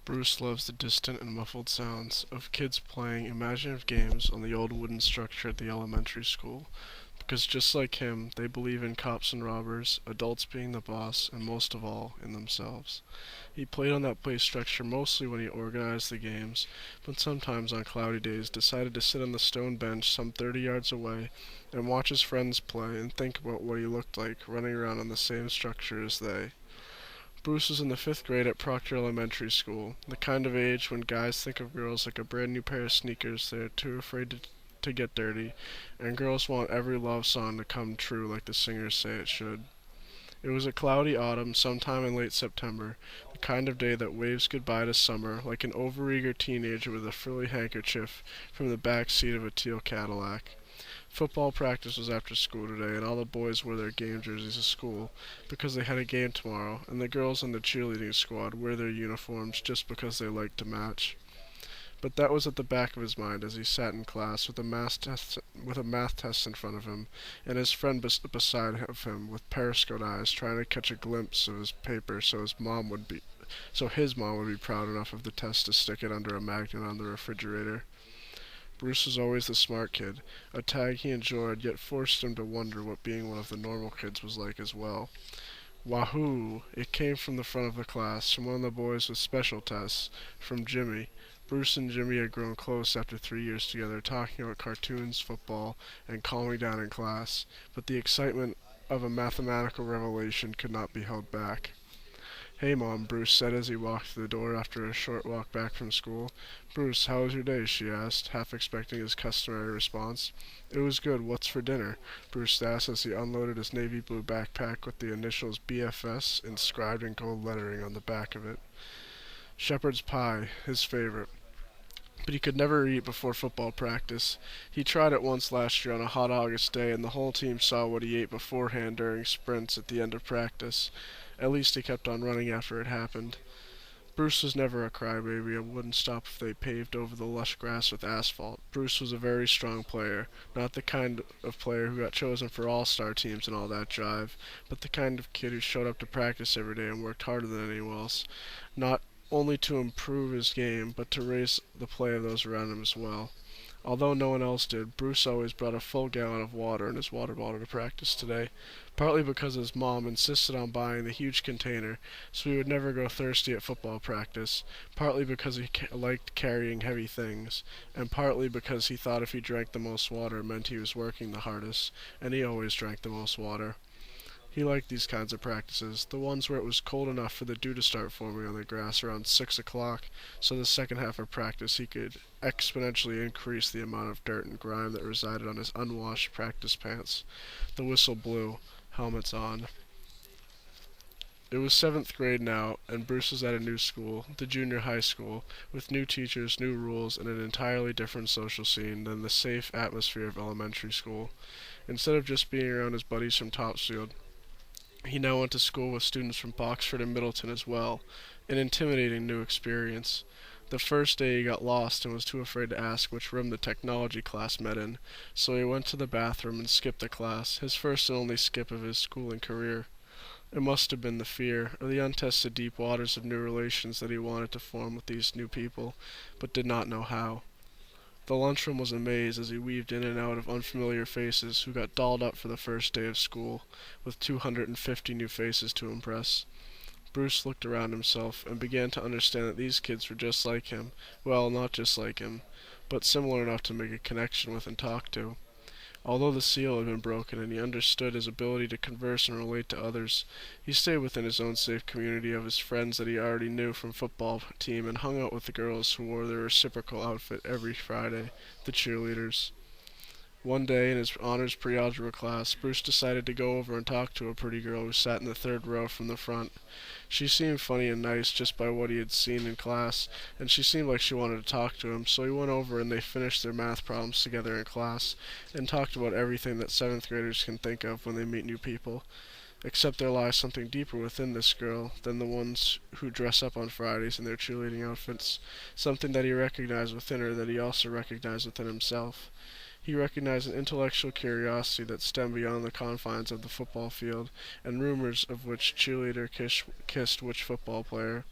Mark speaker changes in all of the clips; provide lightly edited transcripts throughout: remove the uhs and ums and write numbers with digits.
Speaker 1: Bruce loves the distant and muffled sounds of kids playing imaginative games on the old wooden structure at the elementary school, because just like him, they believe in cops and robbers, adults being the boss, and most of all, in themselves. He played on that play structure mostly when he organized the games, but sometimes on cloudy days decided to sit on the stone bench some 30 yards away and watch his friends play and think about what he looked like running around on the same structure as they. Bruce was in the 5th grade at Proctor Elementary School, the kind of age when guys think of girls like a brand new pair of sneakers they're too afraid to get dirty, and girls want every love song to come true like the singers say it should. It was a cloudy autumn sometime in late September, the kind of day that waves goodbye to summer like an overeager teenager with a frilly handkerchief from the back seat of a teal Cadillac. Football practice was after school today, and all the boys wore their game jerseys to school because they had a game tomorrow, and the girls in the cheerleading squad wear their uniforms just because they like to match. But that was at the back of his mind as he sat in class with a math test in front of him, and his friend beside of him with periscope eyes trying to catch a glimpse of his paper so his mom would be proud enough of the test to stick it under a magnet on the refrigerator. Bruce was always the smart kid, a tag he enjoyed yet forced him to wonder what being one of the normal kids was like as well. Wahoo! It came from the front of the class, from one of the boys with special tests, from Jimmy. Bruce and Jimmy had grown close after 3 years together, talking about cartoons, football, and calming down in class, but the excitement of a mathematical revelation could not be held back. "Hey, Mom," Bruce said as he walked through the door after a short walk back from school. "Bruce, how was your day?" she asked, half expecting his customary response. "It was good. What's for dinner?" Bruce asked as he unloaded his navy blue backpack with the initials BFS inscribed in gold lettering on the back of it. Shepherd's pie, his favorite, but he could never eat before football practice. He tried it once last year on a hot August day, and the whole team saw what he ate beforehand during sprints at the end of practice. At least he kept on running after it happened. Bruce was never a crybaby and wouldn't stop if they paved over the lush grass with asphalt. Bruce was a very strong player, not the kind of player who got chosen for all-star teams and all that jive, but the kind of kid who showed up to practice every day and worked harder than anyone else, not only to improve his game, but to raise the play of those around him as well. Although no one else did, Bruce always brought a full gallon of water in his water bottle to practice today, partly because his mom insisted on buying the huge container so he would never go thirsty at football practice, partly because he liked carrying heavy things, and partly because he thought if he drank the most water it meant he was working the hardest, and he always drank the most water. He liked these kinds of practices, the ones where it was cold enough for the dew to start forming on the grass around 6 o'clock, so the second half of practice he could exponentially increase the amount of dirt and grime that resided on his unwashed practice pants. The whistle blew, helmets on. It was 7th grade now, and Bruce was at a new school, the junior high school, with new teachers, new rules, and an entirely different social scene than the safe atmosphere of elementary school. Instead of just being around his buddies from Topsfield, he now went to school with students from Boxford and Middleton as well, an intimidating new experience. The first day he got lost and was too afraid to ask which room the technology class met in, so he went to the bathroom and skipped the class, his first and only skip of his schooling career. It must have been the fear, or the untested deep waters of new relations that he wanted to form with these new people, but did not know how. The lunchroom was a maze as he weaved in and out of unfamiliar faces who got dolled up for the first day of school, with 250 new faces to impress. Bruce looked around himself and began to understand that these kids were just like him. Well, not just like him, but similar enough to make a connection with and talk to. Although the seal had been broken and he understood his ability to converse and relate to others, he stayed within his own safe community of his friends that he already knew from football team and hung out with the girls who wore their reciprocal outfit every Friday, the cheerleaders. One day in his honors pre-algebra class, Bruce decided to go over and talk to a pretty girl who sat in the 3rd row from the front. She seemed funny and nice just by what he had seen in class, and she seemed like she wanted to talk to him, so he went over and they finished their math problems together in class and talked about everything that 7th graders can think of when they meet new people. Except there lies something deeper within this girl than the ones who dress up on Fridays in their cheerleading outfits, something that he recognized within her that he also recognized within himself. He recognized an intellectual curiosity that stemmed beyond the confines of the football field, and rumors of which cheerleader kissed which football player.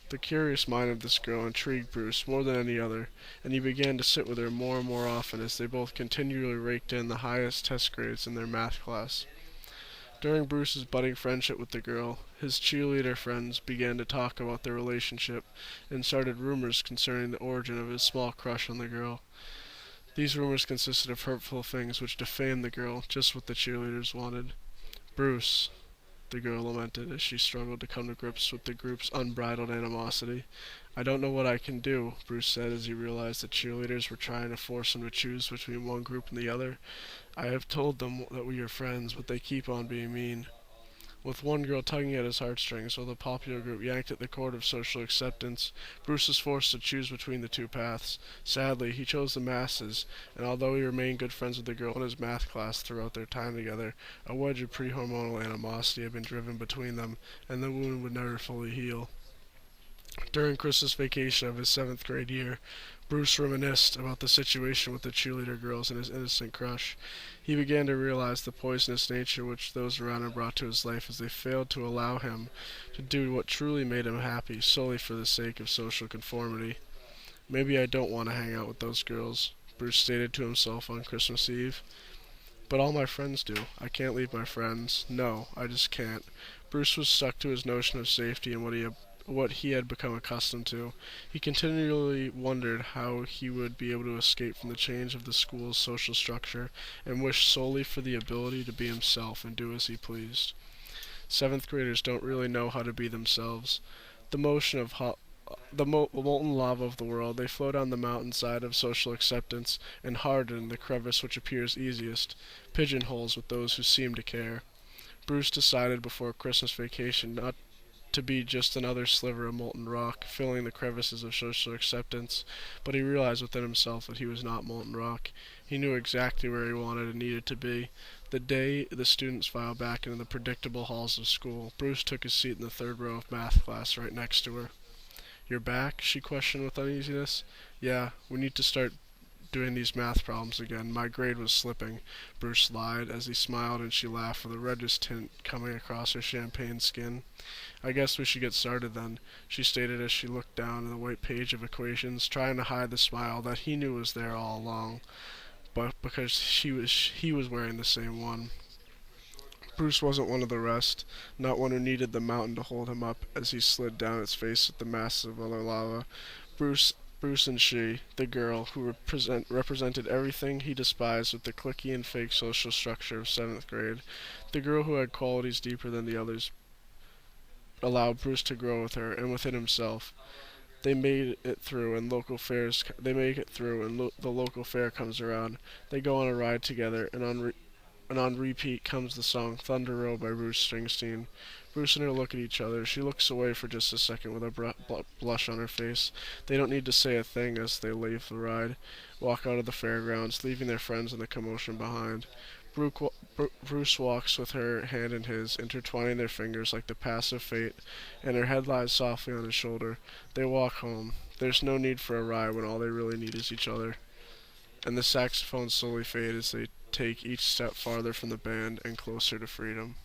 Speaker 1: The curious mind of this girl intrigued Bruce more than any other, and he began to sit with her more and more often as they both continually raked in the highest test grades in their math class. During Bruce's budding friendship with the girl, his cheerleader friends began to talk about their relationship and started rumors concerning the origin of his small crush on the girl. These rumors consisted of hurtful things which defamed the girl, just what the cheerleaders wanted. Bruce, the girl lamented as she struggled to come to grips with the group's unbridled animosity. I don't know what I can do, Bruce said as he realized the cheerleaders were trying to force him to choose between one group and the other. I have told them that we are friends, but they keep on being mean. With one girl tugging at his heartstrings while the popular group yanked at the cord of social acceptance, Bruce was forced to choose between the two paths. Sadly, he chose the masses, and although he remained good friends with the girl in his math class throughout their time together, a wedge of pre-hormonal animosity had been driven between them, and the wound would never fully heal. During Christmas vacation of his 7th grade year, Bruce reminisced about the situation with the cheerleader girls and his innocent crush. He began to realize the poisonous nature which those around him brought to his life as they failed to allow him to do what truly made him happy solely for the sake of social conformity. Maybe I don't want to hang out with those girls, Bruce stated to himself on Christmas Eve. But all my friends do. I can't leave my friends. No, I just can't. Bruce was stuck to his notion of safety and what he had become accustomed to. He continually wondered how he would be able to escape from the change of the school's social structure, and wished solely for the ability to be himself and do as he pleased. 7th graders don't really know how to be themselves. The motion of molten lava of the world, they flow down the mountainside of social acceptance and harden in the crevice which appears easiest, pigeonholes with those who seem to care. Bruce decided before Christmas vacation not to be just another sliver of molten rock, filling the crevices of social acceptance, but he realized within himself that he was not molten rock. He knew exactly where he wanted and needed to be. The day the students filed back into the predictable halls of school, Bruce took his seat in the third row of math class right next to her. You're back? She questioned with uneasiness. Yeah, we need to start doing these math problems again. My grade was slipping, Bruce lied as he smiled and she laughed with a reddish tint coming across her champagne skin. I guess we should get started then, she stated as she looked down at the white page of equations, trying to hide the smile that he knew was there all along, but because he was wearing the same one. Bruce wasn't one of the rest, not one who needed the mountain to hold him up as he slid down its face with the masses of other lava. Bruce and she, the girl, who represented everything he despised with the cliquey and fake social structure of 7th grade, the girl who had qualities deeper than the others, allowed Bruce to grow with her and within himself. They made it through, and local fairs. They make it through, and the local fair comes around. They go on a ride together, and on repeat comes the song "Thunder Road" by Bruce Springsteen. Bruce and her look at each other. She looks away for just a second with a blush on her face. They don't need to say a thing as they leave the ride, walk out of the fairgrounds, leaving their friends and the commotion behind. Bruce walks with her hand in his, intertwining their fingers like the passive fate, and her head lies softly on his shoulder. They walk home. There's no need for a ride when all they really need is each other. And the saxophones slowly fade as they take each step farther from the band and closer to freedom.